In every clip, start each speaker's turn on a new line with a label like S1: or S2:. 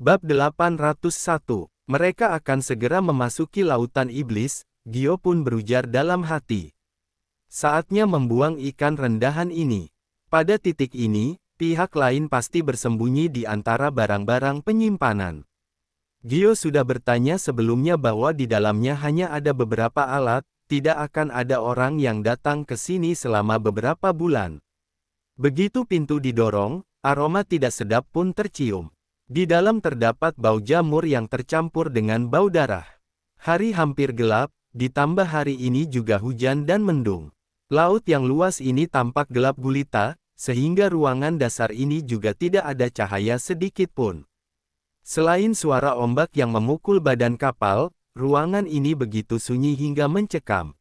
S1: Bab 801. Mereka akan segera memasuki lautan iblis, Gio pun berujar dalam hati. Saatnya membuang ikan rendahan ini. Pada titik ini, pihak lain pasti bersembunyi di antara barang-barang penyimpanan. Gio sudah bertanya sebelumnya bahwa di dalamnya hanya ada beberapa alat, tidak akan ada orang yang datang ke sini selama beberapa bulan. Begitu pintu didorong, aroma tidak sedap pun tercium. Di dalam terdapat bau jamur yang tercampur dengan bau darah. Hari hampir gelap, ditambah hari ini juga hujan dan mendung. Laut yang luas ini tampak gelap gulita, sehingga ruangan dasar ini juga tidak ada cahaya sedikit pun. Selain suara ombak yang memukul badan kapal, ruangan ini begitu sunyi hingga mencekam.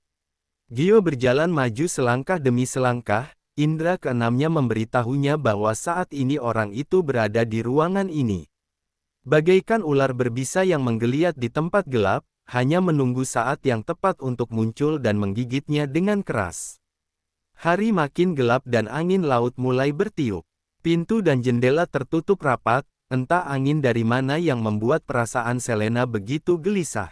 S1: Gio berjalan maju selangkah demi selangkah. Indra keenamnya memberitahunya bahwa saat ini orang itu berada di ruangan ini. Bagaikan ular berbisa yang menggeliat di tempat gelap, hanya menunggu saat yang tepat untuk muncul dan menggigitnya dengan keras. Hari makin gelap dan angin laut mulai bertiup. Pintu dan jendela tertutup rapat, entah angin dari mana yang membuat perasaan Selena begitu gelisah.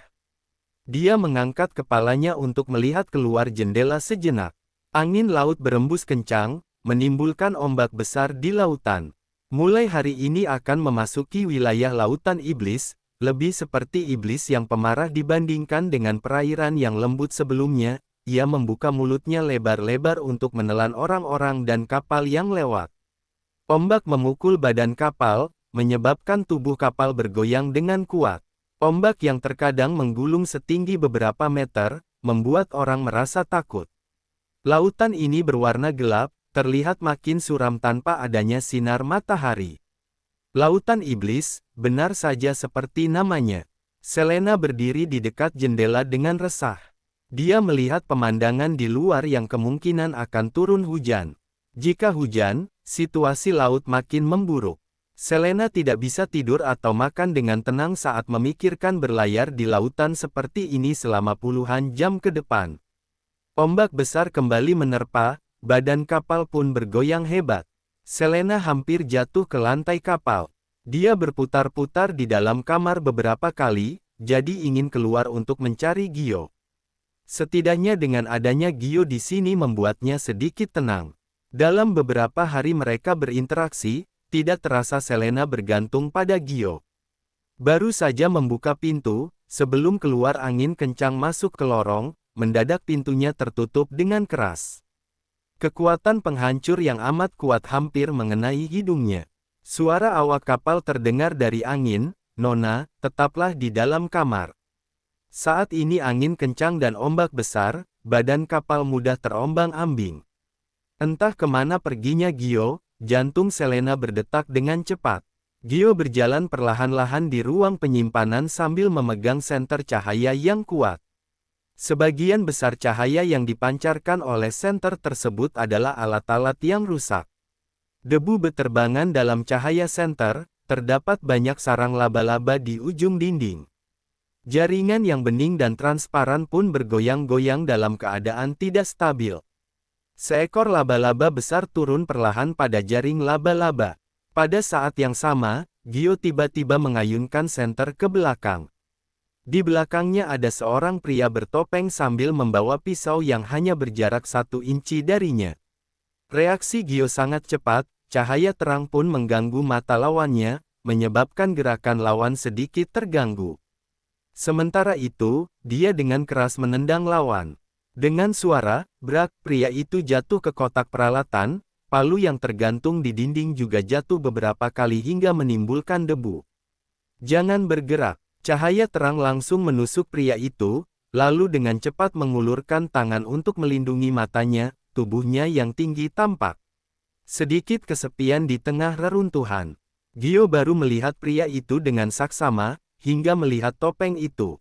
S1: Dia mengangkat kepalanya untuk melihat keluar jendela sejenak. Angin laut berembus kencang, menimbulkan ombak besar di lautan. Mulai hari ini akan memasuki wilayah lautan iblis, lebih seperti iblis yang pemarah dibandingkan dengan perairan yang lembut sebelumnya. Ia membuka mulutnya lebar-lebar untuk menelan orang-orang dan kapal yang lewat. Ombak memukul badan kapal, menyebabkan tubuh kapal bergoyang dengan kuat. Ombak yang terkadang menggulung setinggi beberapa meter, membuat orang merasa takut. Lautan ini berwarna gelap, terlihat makin suram tanpa adanya sinar matahari. Lautan iblis, benar saja seperti namanya. Selena berdiri di dekat jendela dengan resah. Dia melihat pemandangan di luar yang kemungkinan akan turun hujan. Jika hujan, situasi laut makin memburuk. Selena tidak bisa tidur atau makan dengan tenang saat memikirkan berlayar di lautan seperti ini selama puluhan jam ke depan. Ombak besar kembali menerpa, badan kapal pun bergoyang hebat. Selena hampir jatuh ke lantai kapal. Dia berputar-putar di dalam kamar beberapa kali, jadi ingin keluar untuk mencari Gio. Setidaknya dengan adanya Gio di sini membuatnya sedikit tenang. Dalam beberapa hari mereka berinteraksi, tidak terasa Selena bergantung pada Gio. Baru saja membuka pintu, sebelum keluar angin kencang masuk ke lorong, mendadak pintunya tertutup dengan keras. Kekuatan penghancur yang amat kuat hampir mengenai hidungnya. Suara awak kapal terdengar dari angin, "Nona, tetaplah di dalam kamar." Saat ini angin kencang dan ombak besar, badan kapal mudah terombang-ambing. Entah kemana perginya Gio, jantung Selena berdetak dengan cepat. Gio berjalan perlahan-lahan di ruang penyimpanan sambil memegang senter cahaya yang kuat. Sebagian besar cahaya yang dipancarkan oleh senter tersebut adalah alat-alat yang rusak. Debu beterbangan dalam cahaya senter, terdapat banyak sarang laba-laba di ujung dinding. Jaringan yang bening dan transparan pun bergoyang-goyang dalam keadaan tidak stabil. Seekor laba-laba besar turun perlahan pada jaring laba-laba. Pada saat yang sama, Gio tiba-tiba mengayunkan senter ke belakang. Di belakangnya ada seorang pria bertopeng sambil membawa pisau yang hanya berjarak 1 inci darinya. Reaksi Gio sangat cepat, cahaya terang pun mengganggu mata lawannya, menyebabkan gerakan lawan sedikit terganggu. Sementara itu, dia dengan keras menendang lawan. Dengan suara, brak, pria itu jatuh ke kotak peralatan, palu yang tergantung di dinding juga jatuh beberapa kali hingga menimbulkan debu. "Jangan bergerak." Cahaya terang langsung menusuk pria itu, lalu dengan cepat mengulurkan tangan untuk melindungi matanya, tubuhnya yang tinggi tampak. Sedikit kesepian di tengah reruntuhan. Gio baru melihat pria itu dengan saksama, hingga melihat topeng itu.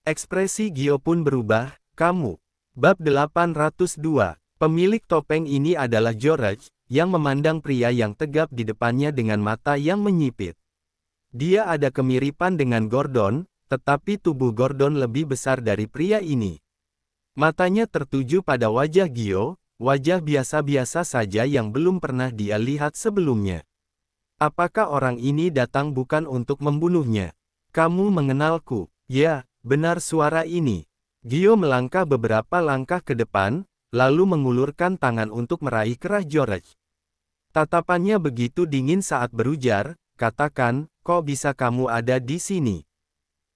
S1: Ekspresi Gio pun berubah. "Kamu." Bab 802. Pemilik topeng ini adalah George, yang memandang pria yang tegap di depannya dengan mata yang menyipit. Dia ada kemiripan dengan Gordon, tetapi tubuh Gordon lebih besar dari pria ini. Matanya tertuju pada wajah Gio, wajah biasa-biasa saja yang belum pernah dia lihat sebelumnya. Apakah orang ini datang bukan untuk membunuhnya? Kamu mengenalku? Ya, benar suara ini. Gio melangkah beberapa langkah ke depan, lalu mengulurkan tangan untuk meraih kerah George. Tatapannya begitu dingin saat berujar, katakan, kok bisa kamu ada di sini?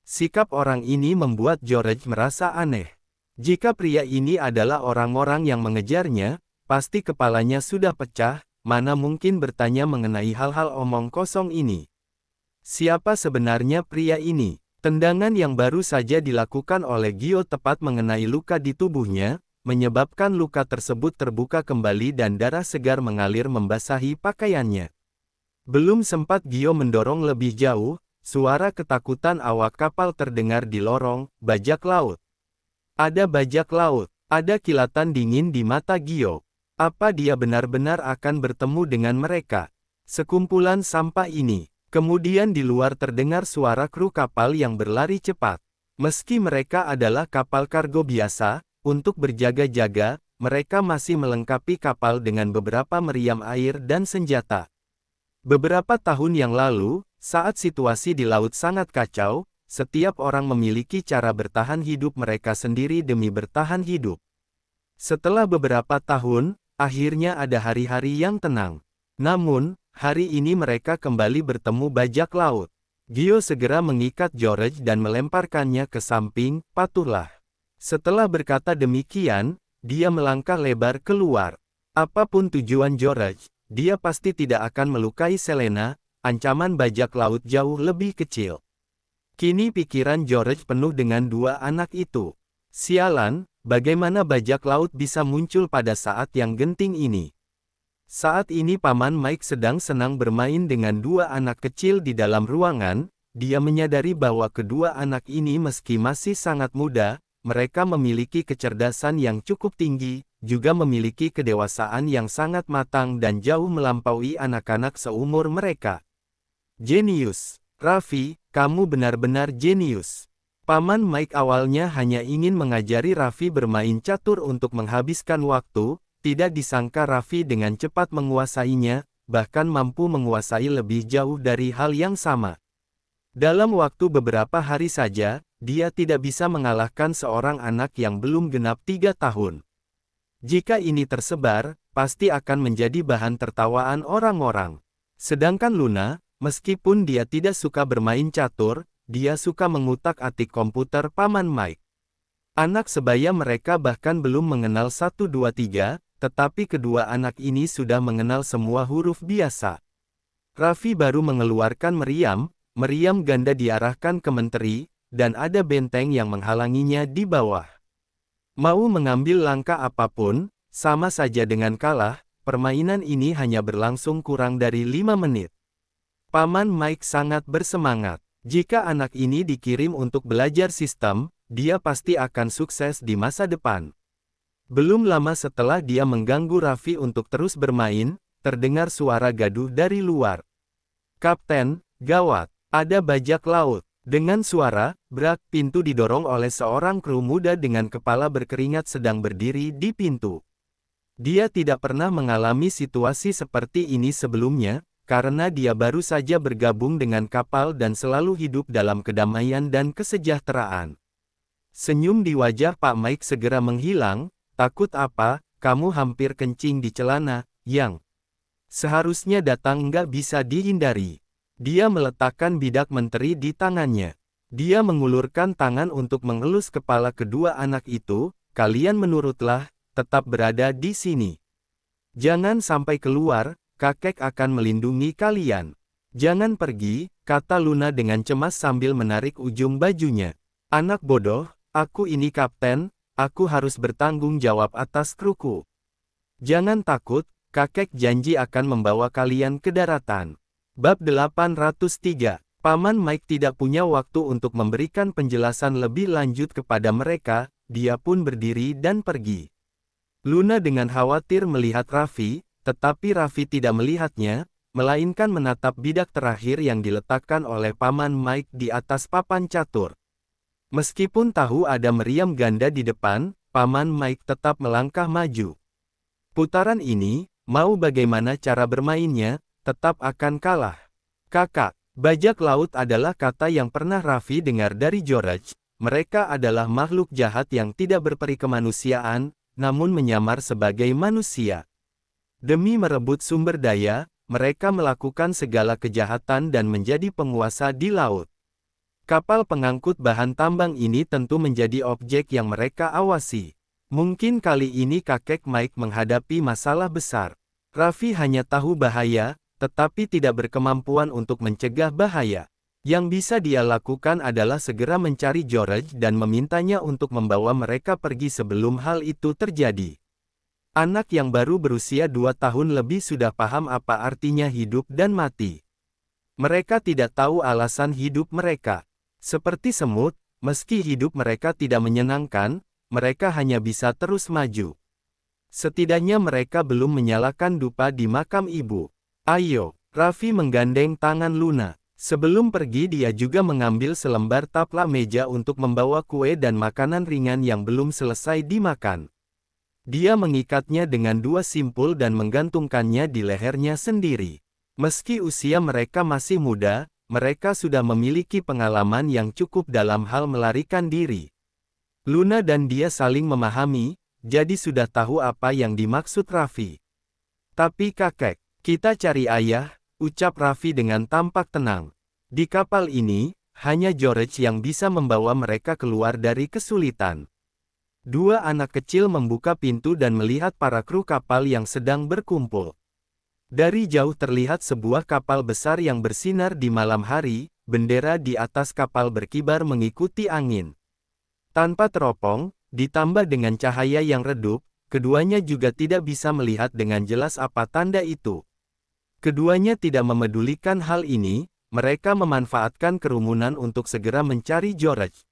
S1: Sikap orang ini membuat George merasa aneh. Jika pria ini adalah orang-orang yang mengejarnya, pasti kepalanya sudah pecah, mana mungkin bertanya mengenai hal-hal omong kosong ini. Siapa sebenarnya pria ini? Tendangan yang baru saja dilakukan oleh Gio tepat mengenai luka di tubuhnya, menyebabkan luka tersebut terbuka kembali dan darah segar mengalir membasahi pakaiannya. Belum sempat Gio mendorong lebih jauh, suara ketakutan awak kapal terdengar di lorong bajak laut. Ada bajak laut, ada kilatan dingin di mata Gio. Apa dia benar-benar akan bertemu dengan mereka? Sekumpulan sampah ini. Kemudian di luar terdengar suara kru kapal yang berlari cepat. Meski mereka adalah kapal kargo biasa, untuk berjaga-jaga, mereka masih melengkapi kapal dengan beberapa meriam air dan senjata. Beberapa tahun yang lalu, saat situasi di laut sangat kacau, setiap orang memiliki cara bertahan hidup mereka sendiri demi bertahan hidup. Setelah beberapa tahun, akhirnya ada hari-hari yang tenang. Namun, hari ini mereka kembali bertemu bajak laut. Gio segera mengikat George dan melemparkannya ke samping, patuhlah. Setelah berkata demikian, dia melangkah lebar keluar. Apapun tujuan George, dia pasti tidak akan melukai Selena, ancaman bajak laut jauh lebih kecil. Kini pikiran George penuh dengan dua anak itu. Sialan, bagaimana bajak laut bisa muncul pada saat yang genting ini? Saat ini Paman Mike sedang senang bermain dengan dua anak kecil di dalam ruangan. Dia menyadari bahwa kedua anak ini meski masih sangat muda, mereka memiliki kecerdasan yang cukup tinggi, juga memiliki kedewasaan yang sangat matang dan jauh melampaui anak-anak seumur mereka. Jenius. Raffi, kamu benar-benar jenius. Paman Mike awalnya hanya ingin mengajari Raffi bermain catur untuk menghabiskan waktu, tidak disangka Raffi dengan cepat menguasainya, bahkan mampu menguasai lebih jauh dari hal yang sama. Dalam waktu beberapa hari saja, dia tidak bisa mengalahkan seorang anak yang belum genap 3 tahun. Jika ini tersebar, pasti akan menjadi bahan tertawaan orang-orang. Sedangkan Luna, meskipun dia tidak suka bermain catur, dia suka mengutak-atik komputer Paman Mike. Anak sebaya mereka bahkan belum mengenal 1 2 3, tetapi kedua anak ini sudah mengenal semua huruf biasa. Raffi baru mengeluarkan meriam ganda diarahkan ke menteri, dan ada benteng yang menghalanginya di bawah. Mau mengambil langkah apapun, sama saja dengan kalah, permainan ini hanya berlangsung kurang dari 5 menit. Paman Mike sangat bersemangat. Jika anak ini dikirim untuk belajar sistem, dia pasti akan sukses di masa depan. Belum lama setelah dia mengganggu Raffi untuk terus bermain, terdengar suara gaduh dari luar. Kapten, gawat, ada bajak laut. Dengan suara, brak, pintu didorong oleh seorang kru muda dengan kepala berkeringat sedang berdiri di pintu. Dia tidak pernah mengalami situasi seperti ini sebelumnya, karena dia baru saja bergabung dengan kapal dan selalu hidup dalam kedamaian dan kesejahteraan. Senyum di wajah Pak Mike segera menghilang. Takut apa, kamu hampir kencing di celana, yang seharusnya datang nggak bisa dihindari. Dia meletakkan bidak menteri di tangannya. Dia mengulurkan tangan untuk mengelus kepala kedua anak itu. Kalian menurutlah, tetap berada di sini. Jangan sampai keluar. Kakek akan melindungi kalian. Jangan pergi, kata Luna dengan cemas sambil menarik ujung bajunya. Anak bodoh, aku ini kapten, aku harus bertanggung jawab atas kruku. Jangan takut, kakek janji akan membawa kalian ke daratan. Bab 803. Paman Mike tidak punya waktu untuk memberikan penjelasan lebih lanjut kepada mereka, dia pun berdiri dan pergi. Luna dengan khawatir melihat Raffi, tetapi Raffi tidak melihatnya, melainkan menatap bidak terakhir yang diletakkan oleh Paman Mike di atas papan catur. Meskipun tahu ada meriam ganda di depan, Paman Mike tetap melangkah maju. Putaran ini, mau bagaimana cara bermainnya, tetap akan kalah. Kakak, bajak laut adalah kata yang pernah Raffi dengar dari George. Mereka adalah makhluk jahat yang tidak berperi kemanusiaan, namun menyamar sebagai manusia. Demi merebut sumber daya, mereka melakukan segala kejahatan dan menjadi penguasa di laut. Kapal pengangkut bahan tambang ini tentu menjadi objek yang mereka awasi. Mungkin kali ini kakek Mike menghadapi masalah besar. Raffi hanya tahu bahaya, tetapi tidak berkemampuan untuk mencegah bahaya. Yang bisa dia lakukan adalah segera mencari George dan memintanya untuk membawa mereka pergi sebelum hal itu terjadi. Anak yang baru berusia 2 tahun lebih sudah paham apa artinya hidup dan mati. Mereka tidak tahu alasan hidup mereka. Seperti semut, meski hidup mereka tidak menyenangkan, mereka hanya bisa terus maju. Setidaknya mereka belum menyalakan dupa di makam ibu. Ayo, Raffi menggandeng tangan Luna. Sebelum pergi dia juga mengambil selembar taplak meja untuk membawa kue dan makanan ringan yang belum selesai dimakan. Dia mengikatnya dengan 2 simpul dan menggantungkannya di lehernya sendiri. Meski usia mereka masih muda, mereka sudah memiliki pengalaman yang cukup dalam hal melarikan diri. Luna dan dia saling memahami, jadi sudah tahu apa yang dimaksud Raffi. Tapi kakek, kita cari ayah, ucap Raffi dengan tampak tenang. Di kapal ini, hanya George yang bisa membawa mereka keluar dari kesulitan. 2 anak kecil membuka pintu dan melihat para kru kapal yang sedang berkumpul. Dari jauh terlihat sebuah kapal besar yang bersinar di malam hari, bendera di atas kapal berkibar mengikuti angin. Tanpa teropong, ditambah dengan cahaya yang redup, keduanya juga tidak bisa melihat dengan jelas apa tanda itu. Keduanya tidak memedulikan hal ini, mereka memanfaatkan kerumunan untuk segera mencari George.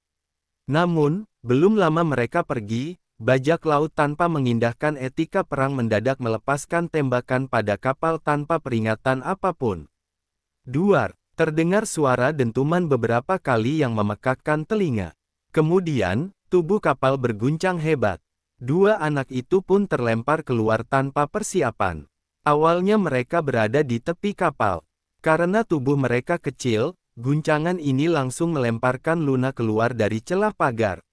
S1: Namun, belum lama mereka pergi, bajak laut tanpa mengindahkan etika perang mendadak melepaskan tembakan pada kapal tanpa peringatan apapun. Duar, terdengar suara dentuman beberapa kali yang memekakkan telinga. Kemudian, tubuh kapal berguncang hebat. 2 anak itu pun terlempar keluar tanpa persiapan. Awalnya mereka berada di tepi kapal. Karena tubuh mereka kecil, guncangan ini langsung melemparkan Luna keluar dari celah pagar.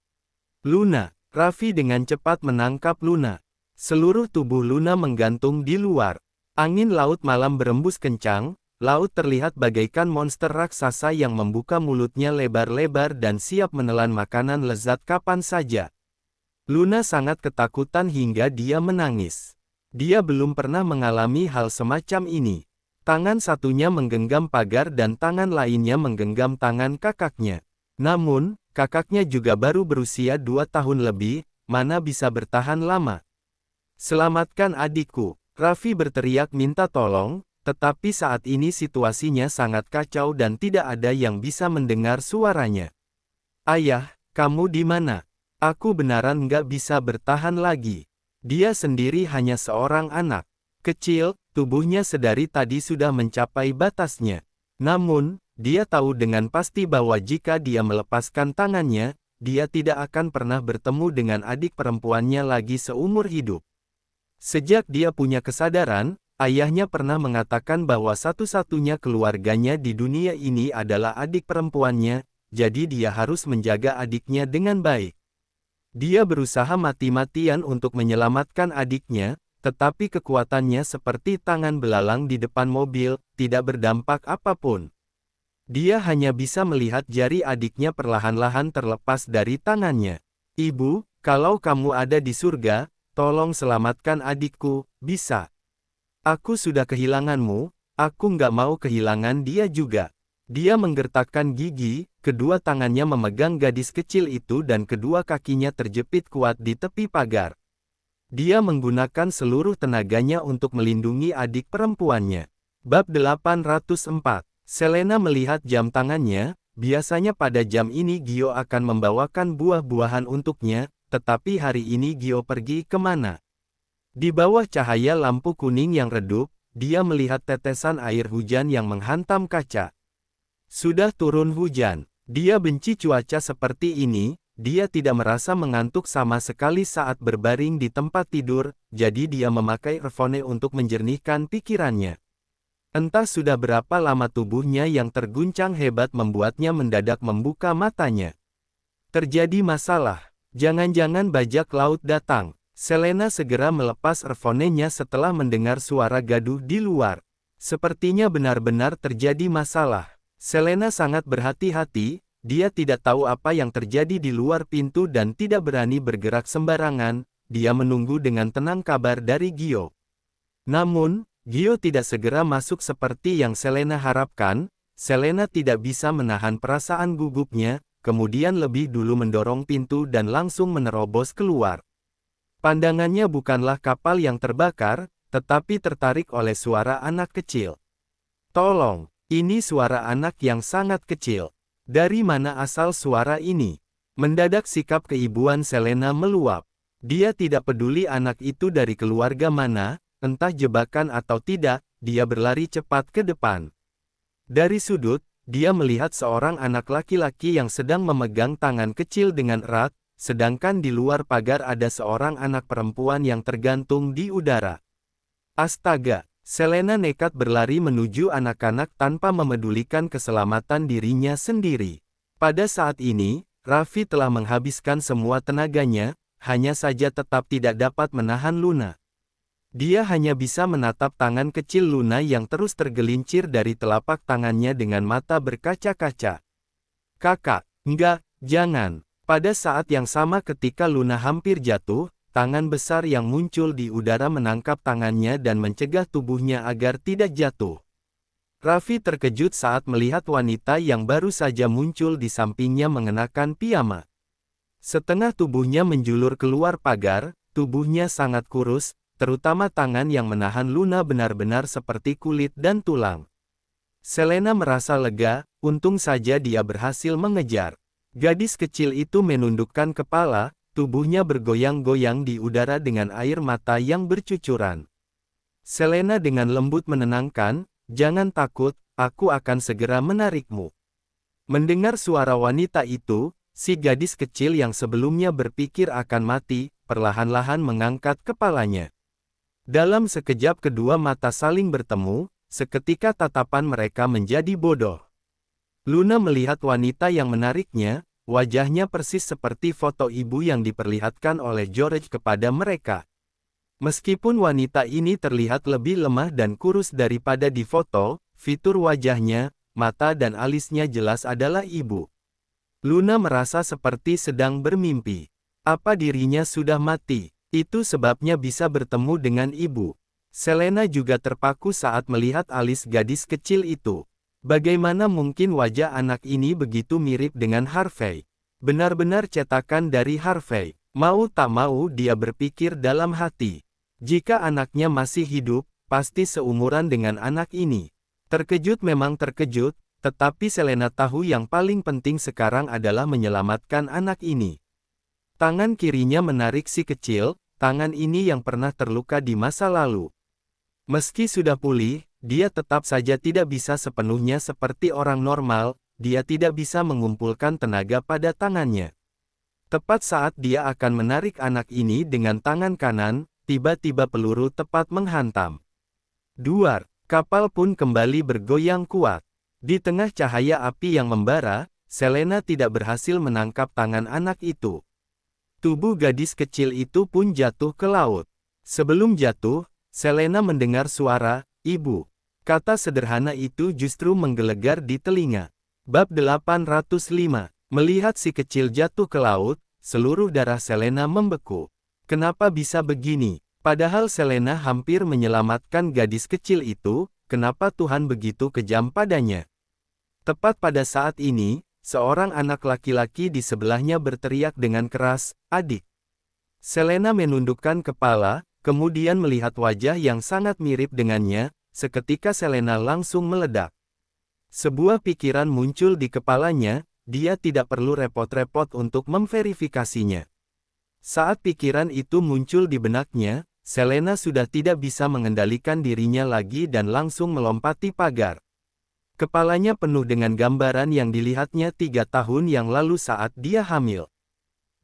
S1: Luna, Raffi dengan cepat menangkap Luna. Seluruh tubuh Luna menggantung di luar. Angin laut malam berembus kencang, laut terlihat bagaikan monster raksasa yang membuka mulutnya lebar-lebar dan siap menelan makanan lezat kapan saja. Luna sangat ketakutan hingga dia menangis. Dia belum pernah mengalami hal semacam ini. Tangan satunya menggenggam pagar dan tangan lainnya menggenggam tangan kakaknya. Namun, kakaknya juga baru berusia 2 tahun lebih, mana bisa bertahan lama. Selamatkan adikku, Raffi berteriak minta tolong, tetapi saat ini situasinya sangat kacau dan tidak ada yang bisa mendengar suaranya. Ayah, kamu di mana? Aku benaran nggak bisa bertahan lagi. Dia sendiri hanya seorang anak kecil, tubuhnya sedari tadi sudah mencapai batasnya. Namun, dia tahu dengan pasti bahwa jika dia melepaskan tangannya, dia tidak akan pernah bertemu dengan adik perempuannya lagi seumur hidup. Sejak dia punya kesadaran, ayahnya pernah mengatakan bahwa satu-satunya keluarganya di dunia ini adalah adik perempuannya, jadi dia harus menjaga adiknya dengan baik. Dia berusaha mati-matian untuk menyelamatkan adiknya, tetapi kekuatannya seperti tangan belalang di depan mobil, tidak berdampak apapun. Dia hanya bisa melihat jari adiknya perlahan-lahan terlepas dari tangannya. Ibu, kalau kamu ada di surga, tolong selamatkan adikku, bisa. Aku sudah kehilanganmu, aku nggak mau kehilangan dia juga. Dia menggertakkan gigi, kedua tangannya memegang gadis kecil itu dan kedua kakinya terjepit kuat di tepi pagar. Dia menggunakan seluruh tenaganya untuk melindungi adik perempuannya. Bab 804. Selena melihat jam tangannya, biasanya pada jam ini Gio akan membawakan buah-buahan untuknya, tetapi hari ini Gio pergi kemana? Di bawah cahaya lampu kuning yang redup, dia melihat tetesan air hujan yang menghantam kaca. Sudah turun hujan. Dia benci cuaca seperti ini, dia tidak merasa mengantuk sama sekali saat berbaring di tempat tidur, jadi dia memakai earphone untuk menjernihkan pikirannya. Entah sudah berapa lama tubuhnya yang terguncang hebat membuatnya mendadak membuka matanya. Terjadi masalah. Jangan-jangan bajak laut datang. Selena segera melepas earphone-nya setelah mendengar suara gaduh di luar. Sepertinya benar-benar terjadi masalah. Selena sangat berhati-hati, dia tidak tahu apa yang terjadi di luar pintu dan tidak berani bergerak sembarangan, dia menunggu dengan tenang kabar dari Gio. Namun, Gio tidak segera masuk seperti yang Selena harapkan. Selena tidak bisa menahan perasaan gugupnya, kemudian lebih dulu mendorong pintu dan langsung menerobos keluar. Pandangannya bukanlah kapal yang terbakar, tetapi tertarik oleh suara anak kecil. Tolong, ini suara anak yang sangat kecil. Dari mana asal suara ini? Mendadak sikap keibuan Selena meluap. Dia tidak peduli anak itu dari keluarga mana, entah jebakan atau tidak, dia berlari cepat ke depan. Dari sudut, dia melihat seorang anak laki-laki yang sedang memegang tangan kecil dengan erat, sedangkan di luar pagar ada seorang anak perempuan yang tergantung di udara. Astaga, Selena nekat berlari menuju anak-anak tanpa memedulikan keselamatan dirinya sendiri. Pada saat ini, Raffi telah menghabiskan semua tenaganya, hanya saja tetap tidak dapat menahan Luna. Dia hanya bisa menatap tangan kecil Luna yang terus tergelincir dari telapak tangannya dengan mata berkaca-kaca. Kakak, enggak, jangan. Pada saat yang sama ketika Luna hampir jatuh, tangan besar yang muncul di udara menangkap tangannya dan mencegah tubuhnya agar tidak jatuh. Raffi terkejut saat melihat wanita yang baru saja muncul di sampingnya mengenakan piyama. Setengah tubuhnya menjulur keluar pagar, tubuhnya sangat kurus, terutama tangan yang menahan Luna benar-benar seperti kulit dan tulang. Selena merasa lega, untung saja dia berhasil mengejar. Gadis kecil itu menundukkan kepala, tubuhnya bergoyang-goyang di udara dengan air mata yang bercucuran. Selena dengan lembut menenangkan, "Jangan takut, aku akan segera menarikmu." Mendengar suara wanita itu, si gadis kecil yang sebelumnya berpikir akan mati, perlahan-lahan mengangkat kepalanya. Dalam sekejap kedua mata saling bertemu, seketika tatapan mereka menjadi bodoh. Luna melihat wanita yang menariknya, wajahnya persis seperti foto ibu yang diperlihatkan oleh George kepada mereka. Meskipun wanita ini terlihat lebih lemah dan kurus daripada di foto, fitur wajahnya, mata dan alisnya jelas adalah ibu. Luna merasa seperti sedang bermimpi. Apa dirinya sudah mati? Itu sebabnya bisa bertemu dengan ibu. Selena juga terpaku saat melihat alis gadis kecil itu. Bagaimana mungkin wajah anak ini begitu mirip dengan Harvey? Benar-benar cetakan dari Harvey. Mau tak mau dia berpikir dalam hati. Jika anaknya masih hidup, pasti seumuran dengan anak ini. Terkejut memang terkejut, tetapi Selena tahu yang paling penting sekarang adalah menyelamatkan anak ini. Tangan kirinya menarik si kecil, tangan ini yang pernah terluka di masa lalu. Meski sudah pulih, dia tetap saja tidak bisa sepenuhnya seperti orang normal, dia tidak bisa mengumpulkan tenaga pada tangannya. Tepat saat dia akan menarik anak ini dengan tangan kanan, tiba-tiba peluru tepat menghantam. Duar, kapal pun kembali bergoyang kuat. Di tengah cahaya api yang membara, Selena tidak berhasil menangkap tangan anak itu. Tubuh gadis kecil itu pun jatuh ke laut. Sebelum jatuh, Selena mendengar suara, "Ibu." Kata sederhana itu justru menggelegar di telinga. Bab 805. Melihat si kecil jatuh ke laut, seluruh darah Selena membeku. Kenapa bisa begini? Padahal Selena hampir menyelamatkan gadis kecil itu, kenapa Tuhan begitu kejam padanya? Tepat pada saat ini, seorang anak laki-laki di sebelahnya berteriak dengan keras, "Adik." Selena menundukkan kepala, kemudian melihat wajah yang sangat mirip dengannya, seketika Selena langsung meledak. Sebuah pikiran muncul di kepalanya, dia tidak perlu repot-repot untuk memverifikasinya. Saat pikiran itu muncul di benaknya, Selena sudah tidak bisa mengendalikan dirinya lagi dan langsung melompati pagar. Kepalanya penuh dengan gambaran yang dilihatnya 3 tahun yang lalu saat dia hamil.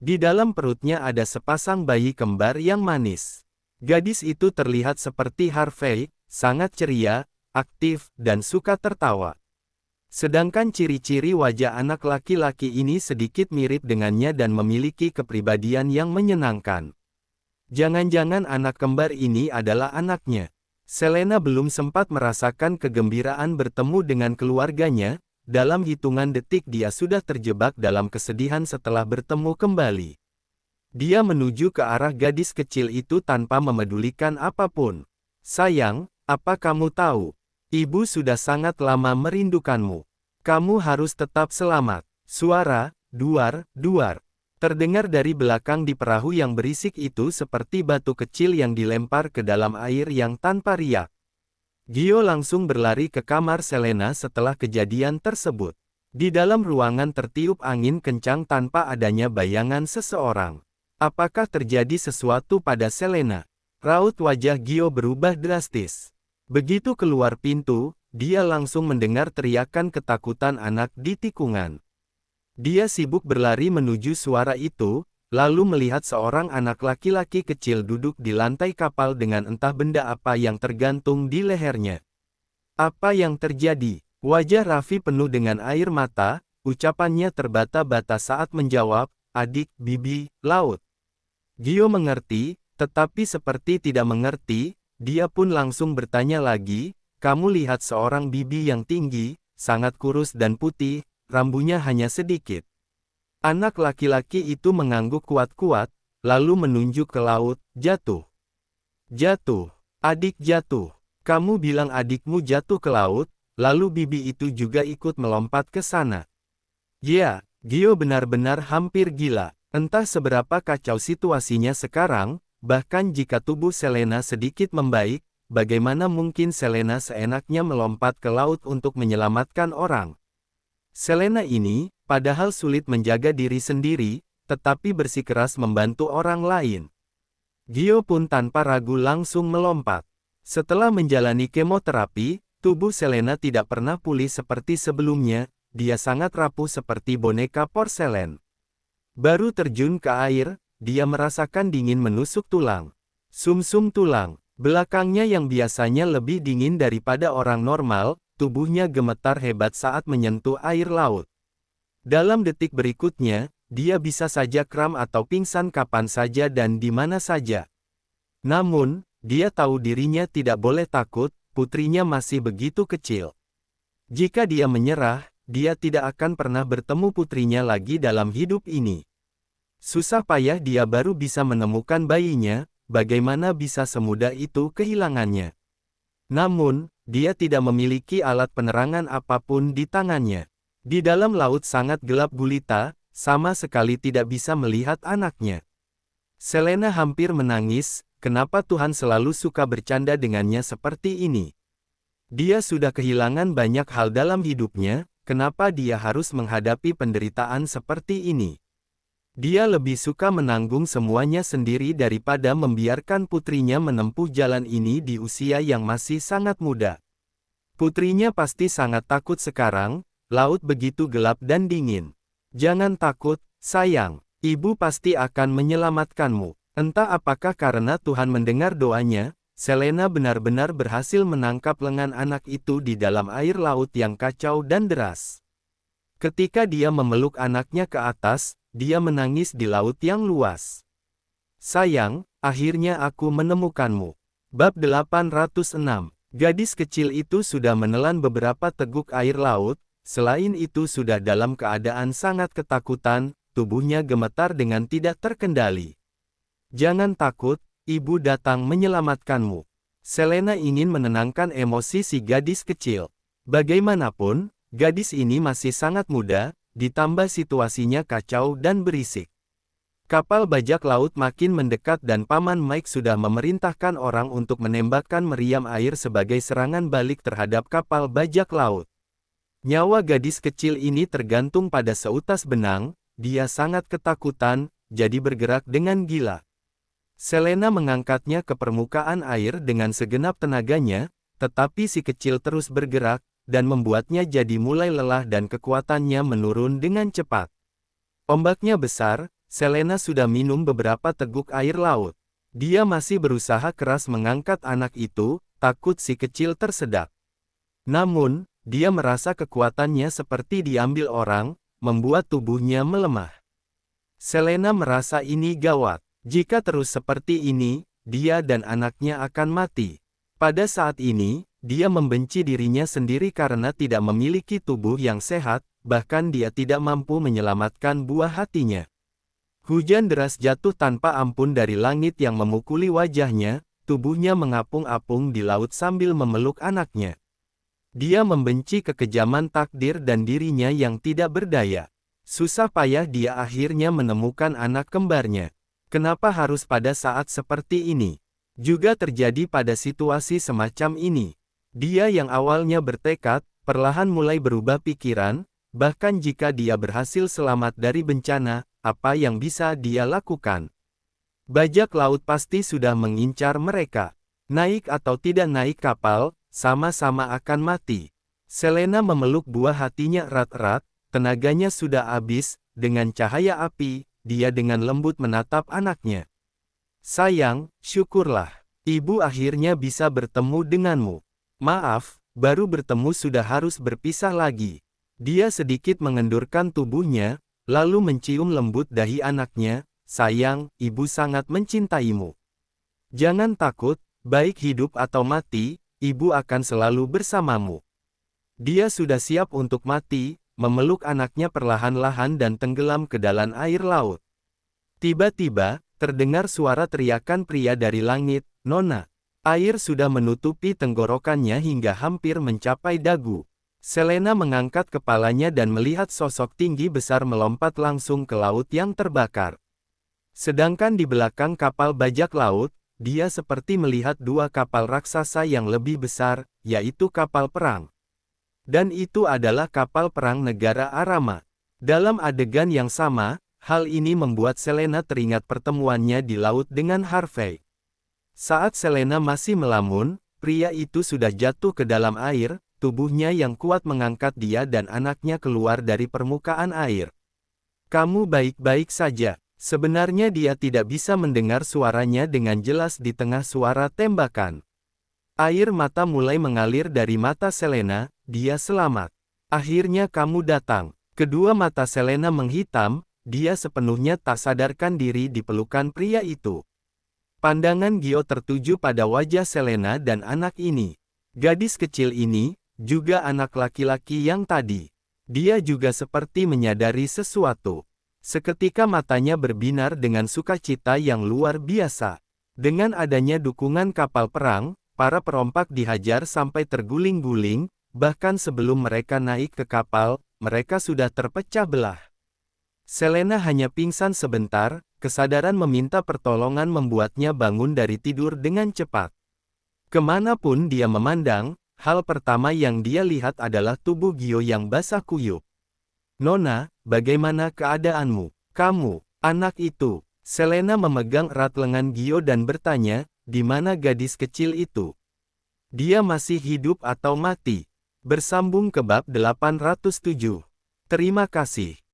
S1: Di dalam perutnya ada sepasang bayi kembar yang manis. Gadis itu terlihat seperti Harvey, sangat ceria, aktif, dan suka tertawa. Sedangkan ciri-ciri wajah anak laki-laki ini sedikit mirip dengannya dan memiliki kepribadian yang menyenangkan. Jangan-jangan anak kembar ini adalah anaknya. Selena belum sempat merasakan kegembiraan bertemu dengan keluarganya, dalam hitungan detik dia sudah terjebak dalam kesedihan setelah bertemu kembali. Dia menuju ke arah gadis kecil itu tanpa memedulikan apapun. "Sayang, apa kamu tahu? Ibu sudah sangat lama merindukanmu. Kamu harus tetap selamat." Suara duar-duar terdengar dari belakang di perahu yang berisik itu seperti batu kecil yang dilempar ke dalam air yang tanpa riak. Gio langsung berlari ke kamar Selena setelah kejadian tersebut. Di dalam ruangan tertiup angin kencang tanpa adanya bayangan seseorang. Apakah terjadi sesuatu pada Selena? Raut wajah Gio berubah drastis. Begitu keluar pintu, dia langsung mendengar teriakan ketakutan anak di tikungan. Dia sibuk berlari menuju suara itu, lalu melihat seorang anak laki-laki kecil duduk di lantai kapal dengan entah benda apa yang tergantung di lehernya. "Apa yang terjadi?" Wajah Raffi penuh dengan air mata, ucapannya terbata-bata saat menjawab, "Adik, Bibi, laut." Gio mengerti, tetapi seperti tidak mengerti, dia pun langsung bertanya lagi, "Kamu lihat seorang bibi yang tinggi, sangat kurus dan putih, rambutnya hanya sedikit." Anak laki-laki itu mengangguk kuat-kuat, lalu menunjuk ke laut, "Jatuh. Jatuh. Adik jatuh." "Kamu bilang adikmu jatuh ke laut, lalu bibi itu juga ikut melompat ke sana." Ya, Gio benar-benar hampir gila. Entah seberapa kacau situasinya sekarang, bahkan jika tubuh Selena sedikit membaik, bagaimana mungkin Selena seenaknya melompat ke laut untuk menyelamatkan orang? Selena ini, padahal sulit menjaga diri sendiri, tetapi bersikeras membantu orang lain. Gio pun tanpa ragu langsung melompat. Setelah menjalani kemoterapi, tubuh Selena tidak pernah pulih seperti sebelumnya, dia sangat rapuh seperti boneka porselen. Baru terjun ke air, dia merasakan dingin menusuk tulang. Sumsum tulang, belakangnya yang biasanya lebih dingin daripada orang normal, tubuhnya gemetar hebat saat menyentuh air laut. Dalam detik berikutnya, dia bisa saja kram atau pingsan kapan saja dan di mana saja. Namun, dia tahu dirinya tidak boleh takut, putrinya masih begitu kecil. Jika dia menyerah, dia tidak akan pernah bertemu putrinya lagi dalam hidup ini. Susah payah dia baru bisa menemukan bayinya, bagaimana bisa semudah itu kehilangannya. Namun, dia tidak memiliki alat penerangan apapun di tangannya. Di dalam laut sangat gelap gulita, sama sekali tidak bisa melihat anaknya. Selena hampir menangis, kenapa Tuhan selalu suka bercanda dengannya seperti ini? Dia sudah kehilangan banyak hal dalam hidupnya, kenapa dia harus menghadapi penderitaan seperti ini? Dia lebih suka menanggung semuanya sendiri daripada membiarkan putrinya menempuh jalan ini di usia yang masih sangat muda. Putrinya pasti sangat takut sekarang, laut begitu gelap dan dingin. "Jangan takut, sayang, ibu pasti akan menyelamatkanmu." Entah apakah karena Tuhan mendengar doanya, Selena benar-benar berhasil menangkap lengan anak itu di dalam air laut yang kacau dan deras. Ketika dia memeluk anaknya ke atas, dia menangis di laut yang luas. "Sayang, akhirnya aku menemukanmu." Bab 806. Gadis kecil itu sudah menelan beberapa teguk air laut, selain itu sudah dalam keadaan sangat ketakutan, tubuhnya gemetar dengan tidak terkendali. "Jangan takut, ibu datang menyelamatkanmu." Selena ingin menenangkan emosi si gadis kecil. Bagaimanapun, gadis ini masih sangat muda, ditambah situasinya kacau dan berisik. Kapal bajak laut makin mendekat dan Paman Mike sudah memerintahkan orang untuk menembakkan meriam air sebagai serangan balik terhadap kapal bajak laut. Nyawa gadis kecil ini tergantung pada seutas benang, dia sangat ketakutan, jadi bergerak dengan gila. Selena mengangkatnya ke permukaan air dengan segenap tenaganya, tetapi si kecil terus bergerak, dan membuatnya jadi mulai lelah dan kekuatannya menurun dengan cepat. Ombaknya besar, Selena sudah minum beberapa teguk air laut. Dia masih berusaha keras mengangkat anak itu, takut si kecil tersedak. Namun, dia merasa kekuatannya seperti diambil orang, membuat tubuhnya melemah. Selena merasa ini gawat. Jika terus seperti ini, dia dan anaknya akan mati. Pada saat ini, dia membenci dirinya sendiri karena tidak memiliki tubuh yang sehat, bahkan dia tidak mampu menyelamatkan buah hatinya. Hujan deras jatuh tanpa ampun dari langit yang memukuli wajahnya, tubuhnya mengapung-apung di laut sambil memeluk anaknya. Dia membenci kekejaman takdir dan dirinya yang tidak berdaya. Susah payah dia akhirnya menemukan anak kembarnya. Kenapa harus pada saat seperti ini? Juga terjadi pada situasi semacam ini. Dia yang awalnya bertekad, perlahan mulai berubah pikiran, bahkan jika dia berhasil selamat dari bencana, apa yang bisa dia lakukan? Bajak laut pasti sudah mengincar mereka. Naik atau tidak naik kapal, sama-sama akan mati. Selena memeluk buah hatinya erat-erat, tenaganya sudah habis, dengan cahaya api, dia dengan lembut menatap anaknya. Sayang, syukurlah. Ibu akhirnya bisa bertemu denganmu. Maaf, baru bertemu sudah harus berpisah lagi. Dia sedikit mengendurkan tubuhnya, lalu mencium lembut dahi anaknya. Sayang, ibu sangat mencintaimu. Jangan takut, baik hidup atau mati, ibu akan selalu bersamamu. Dia sudah siap untuk mati, memeluk anaknya perlahan-lahan dan tenggelam ke dalam air laut. Tiba-tiba, terdengar suara teriakan pria dari langit, "Nona!" Air sudah menutupi tenggorokannya hingga hampir mencapai dagu. Selena mengangkat kepalanya dan melihat sosok tinggi besar melompat langsung ke laut yang terbakar. Sedangkan di belakang kapal bajak laut, dia seperti melihat dua kapal raksasa yang lebih besar, yaitu kapal perang. Dan itu adalah kapal perang negara Arama. Dalam adegan yang sama, hal ini membuat Selena teringat pertemuannya di laut dengan Harvey. Saat Selena masih melamun, pria itu sudah jatuh ke dalam air, tubuhnya yang kuat mengangkat dia dan anaknya keluar dari permukaan air. "Kamu baik-baik saja." Sebenarnya dia tidak bisa mendengar suaranya dengan jelas di tengah suara tembakan. Air mata mulai mengalir dari mata Selena, dia selamat. Akhirnya kamu datang. Kedua mata Selena menghitam, dia sepenuhnya tak sadarkan diri di pelukan pria itu. Pandangan Gio tertuju pada wajah Selena dan anak ini. Gadis kecil ini, juga anak laki-laki yang tadi. Dia juga seperti menyadari sesuatu. Seketika matanya berbinar dengan sukacita yang luar biasa. Dengan adanya dukungan kapal perang, para perompak dihajar sampai terguling-guling, bahkan sebelum mereka naik ke kapal, mereka sudah terpecah belah. Selena hanya pingsan sebentar, kesadaran meminta pertolongan membuatnya bangun dari tidur dengan cepat. Kemanapun dia memandang, hal pertama yang dia lihat adalah tubuh Gio yang basah kuyup. "Nona, bagaimana keadaanmu? Kamu, anak itu." Selena memegang erat lengan Gio dan bertanya, "Di mana gadis kecil itu? Dia masih hidup atau mati?" Bersambung ke bab 807. Terima kasih.